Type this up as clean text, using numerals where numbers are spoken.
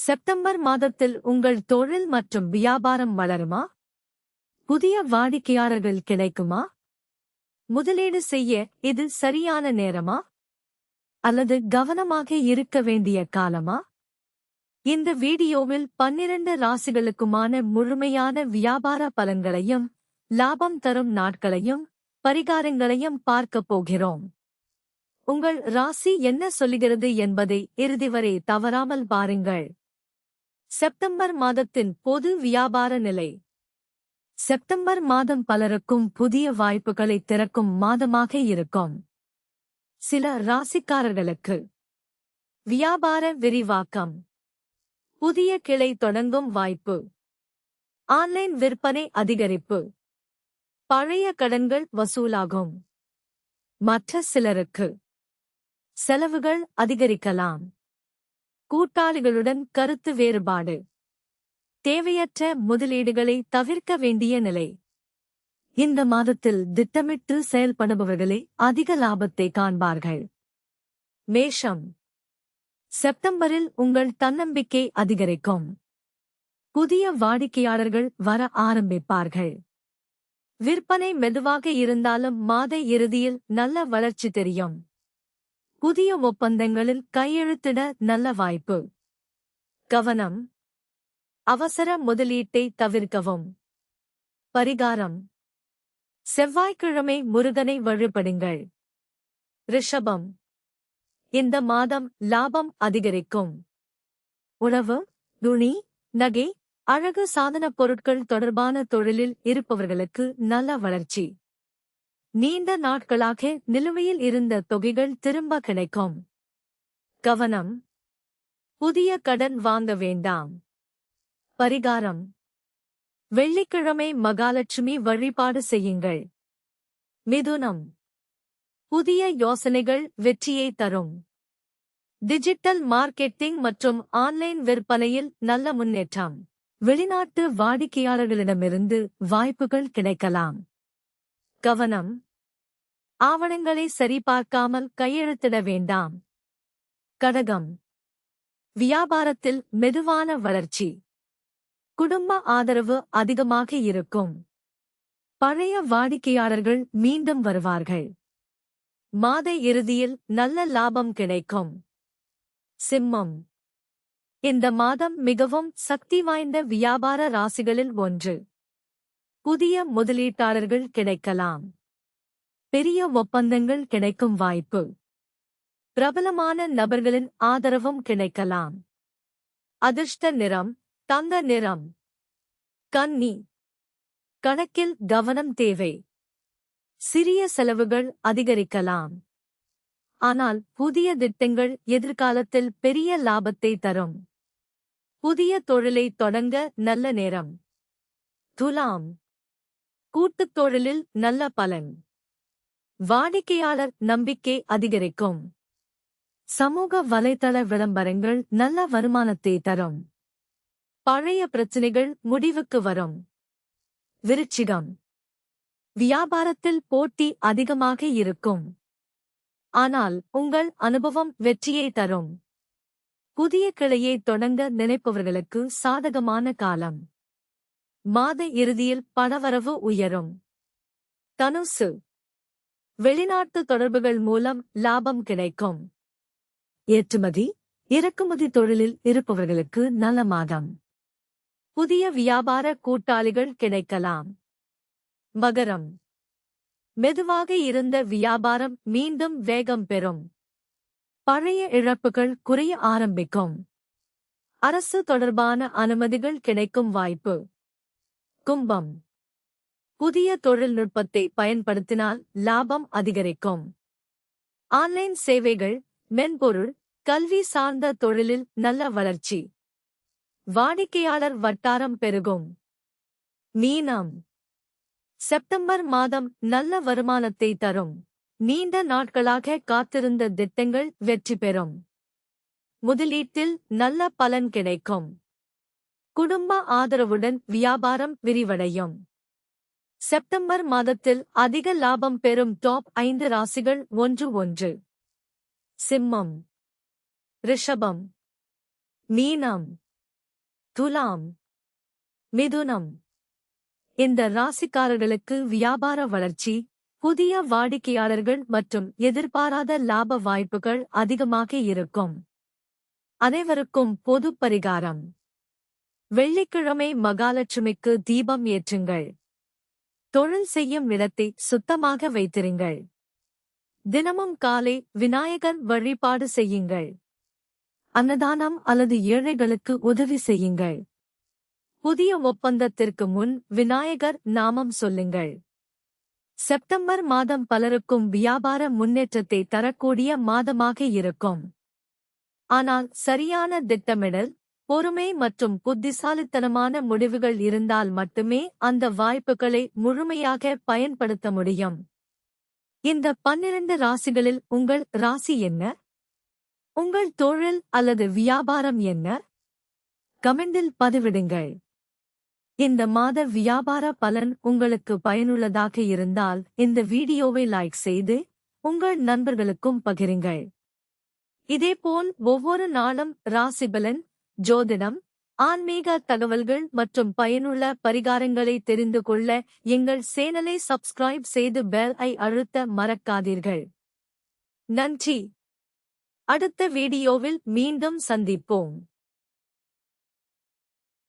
September மாதத்தில் உங்கள் தொழில் மற்றும் வியாபாரம் வளருமா? புதிய வாடிக்கையாளர்கள் கிடைக்குமா? முதலீடு செய்ய இது சரியான நேரமா? அல்லது கவனமாக இருக்க வேண்டிய காலமா? இந்த வீடியோவில் 12 ராசிகளுக்குமான முழுமையான வியாபார பலன்களையும் லாபம் தரும் நாட்களையும் பரிகாரங்களையும் பார்க்கப் போகிறோம். உங்கள் ராசி என்ன சொல்லுகிறது என்பதை இறுதி வரை தவறாமல் பாருங்கள். செப்டம்பர் மாதத்தின் பொது வியாபார நிலை. செப்டம்பர் மாதம் பலருக்கும் புதிய வாய்ப்புகளை திறக்கும் மாதமாக இருக்கும். சில ராசிக்காரர்களுக்கு வியாபார விரிவாக்கம், புதிய கிளை தொடங்கும் வாய்ப்பு, ஆன்லைன் விற்பனை அதிகரிப்பு, பழைய கடன்கள் வசூலாகும். மற்ற சிலருக்கு செலவுகள் அதிகரிக்கலாம், கூட்டாளிகளுடன் கருத்து வேறுபாடு, தேவையற்ற முதலீடுகளை தவிர்க்க வேண்டிய நிலை. இந்த மாதத்தில் திட்டமிட்டு செயல்படுபவர்களே அதிக லாபத்தை காண்பார்கள். மேஷம். செப்டம்பரில் உங்கள் தன்னம்பிக்கை அதிகரிக்கும். புதிய வாடிக்கையாளர்கள் வர ஆரம்பிப்பார்கள். விற்பனை மெதுவாக இருந்தாலும் மாத இறுதியில் நல்ல வளர்ச்சி தெரியும். புதிய ஒப்பந்தங்களில் கையெழுத்திட நல்ல வாய்ப்பு. கவனம்: அவசர முதலீட்டை தவிர்க்கவும். பரிகாரம்: செவ்வாய்க்கிழமை முருகனை வழிபடுங்கள். ரிஷபம். இந்த மாதம் லாபம் அதிகரிக்கும். உணவு, துணி, நகை, அழகு சாதனப் பொருட்கள் தொடர்பான தொழிலில் இருப்பவர்களுக்கு நல்ல வளர்ச்சி. நீண்ட நாட்களாக நிலுவையில் இருந்த தொகைகள் திரும்ப கிடைக்கும். கவனம்: புதிய கடன் வாங்க வேண்டாம். பரிகாரம்: வெள்ளிக்கிழமை மகாலட்சுமி வழிபாடு செய்யுங்கள். மிதுனம். புதிய யோசனைகள் வெற்றியை தரும். டிஜிட்டல் மார்க்கெட்டிங் மற்றும் ஆன்லைன் விற்பனையில் நல்ல முன்னேற்றம். வெளிநாட்டு வாடிக்கையாளர்களிடமிருந்து வாய்ப்புகள் கிடைக்கலாம். கவனம்: ஆவணங்களை சரிபார்க்காமல் கையெழுத்திட வேண்டாம். கடகம். வியாபாரத்தில் மெதுவான வளர்ச்சி. குடும்ப ஆதரவு அதிகமாக இருக்கும். பழைய வாடிக்கையாளர்கள் மீண்டும் வருவார்கள். மாத இறுதியில் நல்ல லாபம் கிடைக்கும். சிம்மம். இந்த மாதம் மிகவும் சக்தி வாய்ந்த வியாபார ராசிகளில் ஒன்று. புதிய முதலீட்டாளர்கள் கிடைக்கலாம். பெரிய ஒப்பந்தங்கள் கிடைக்கும் வாய்ப்பு. பிரபலமான நபர்களின் ஆதரவும் கிடைக்கலாம். அதிர்ஷ்ட நிறம் தங்க நிறம். கன்னி. கணக்கில் கவனம் தேவை. சிறிய செலவுகள் அதிகரிக்கலாம். ஆனால் புதிய திட்டங்கள் எதிர்காலத்தில் பெரிய லாபத்தை தரும். புதிய தொழிலை தொடங்க நல்ல நேரம். துலாம். கூட்டுத் தொழிலில் நல்ல பலன். வாடிக்கையாளர் நம்பிக்கை அதிகரிக்கும். சமூக வலைதள விளம்பரங்கள் நல்ல வருமானத்தை தரும். பழைய பிரச்சினைகள் முடிவுக்கு வரும். விருச்சிகம். வியாபாரத்தில் போட்டி அதிகமாக இருக்கும். ஆனால் உங்கள் அனுபவம் வெற்றியை தரும். புதிய கிளையை தொடங்க நினைப்பவர்களுக்கு சாதகமான காலம். மாத இறுதியில் பணவரவு உயரும். தனுசு. வெளிநாட்டு தொடர்புகள் மூலம் லாபம் கிடைக்கும். ஏற்றுமதி, இறக்குமதி தொழிலில் இருப்பவர்களுக்கு நல்ல மாதம். புதிய வியாபார கூட்டாளிகள் கிடைக்கலாம். மகரம். மெதுவாக இருந்த வியாபாரம் மீண்டும் வேகம் பெறும். பழைய இழப்புகள் குறைய ஆரம்பிக்கும். அரசு தொடர்பான அனுமதிகள் கிடைக்கும் வாய்ப்பு. கும்பம். புதிய தொழில்நுட்பத்தை பயன்படுத்தினால் லாபம் அதிகரிக்கும். ஆன்லைன் சேவைகள், மென்பொருள், கல்வி சார்ந்த தொழிலில் நல்ல வளர்ச்சி. வாடிக்கையாளர் வட்டாரம் பெருகும். மீனம். செப்டம்பர் மாதம் நல்ல வருமானத்தை தரும். நீண்ட நாட்களாக காத்திருந்த திட்டங்கள் வெற்றி பெறும். முதலீட்டில் நல்ல பலன் கிடைக்கும். குடும்ப ஆதரவுடன் வியாபாரம் விரிவடையும். செப்டம்பர் மாதத்தில் அதிக லாபம் பெறும் டாப் 5 ராசிகள் 1. சிம்மம், ரிஷபம், மீனம், துலாம், மிதுனம். இந்த ராசிக்காரர்களுக்கு வியாபார வளர்ச்சி, புதிய வாடிக்கையாளர்கள் மற்றும் எதிர்பாராத லாப வாய்ப்புகள் அதிகமாக இருக்கும். அனைவருக்கும் பொது பரிகாரம். வெள்ளிக்கிழமை மகாலட்சுமிக்கு தீபம் ஏற்றுங்கள். தொழில் செய்யும் இடத்தை சுத்தமாக வைத்திருங்கள். தினமும் காலை விநாயகர் வழிபாடு செய்யுங்கள். அன்னதானம் அல்லது ஏழைகளுக்கு உதவி செய்யுங்கள். புதிய ஒப்பந்தத்திற்கு முன் விநாயகர் நாமம் சொல்லுங்கள். செப்டம்பர் மாதம் பலருக்கும் வியாபார முன்னேற்றத்தை தரக்கூடிய மாதமாக இருக்கும். ஆனால் சரியான திட்டமிடல், பொறுமை மற்றும் புத்திசாலித்தனமான முடிவுகள் இருந்தால் மட்டுமே அந்த வாய்ப்புகளை முழுமையாக பயன்படுத்த முடியும். இந்த 12 ராசிகளில் உங்கள் ராசி என்ன? உங்கள் தொழில் அல்லது வியாபாரம் என்ன? கமெண்டில் பதிவிடுங்கள். இந்த மாத வியாபார பலன் உங்களுக்கு பயனுள்ளதாக இருந்தால் இந்த வீடியோவை லைக் செய்து உங்கள் நண்பர்களுக்கும் பகிருங்கள். இதேபோல் ஒவ்வொரு நாளும் ராசி பலன், ஜோதிடம், ஆன்மீக தகவல்கள் மற்றும் பயனுள்ள பரிகாரங்களை தெரிந்து கொள்ள எங்கள் சேனலை சப்ஸ்கிரைப் செய்து பெல் ஐ அழுத்த மறக்காதீர்கள். நன்றி. அடுத்த வீடியோவில் மீண்டும் சந்திப்போம்.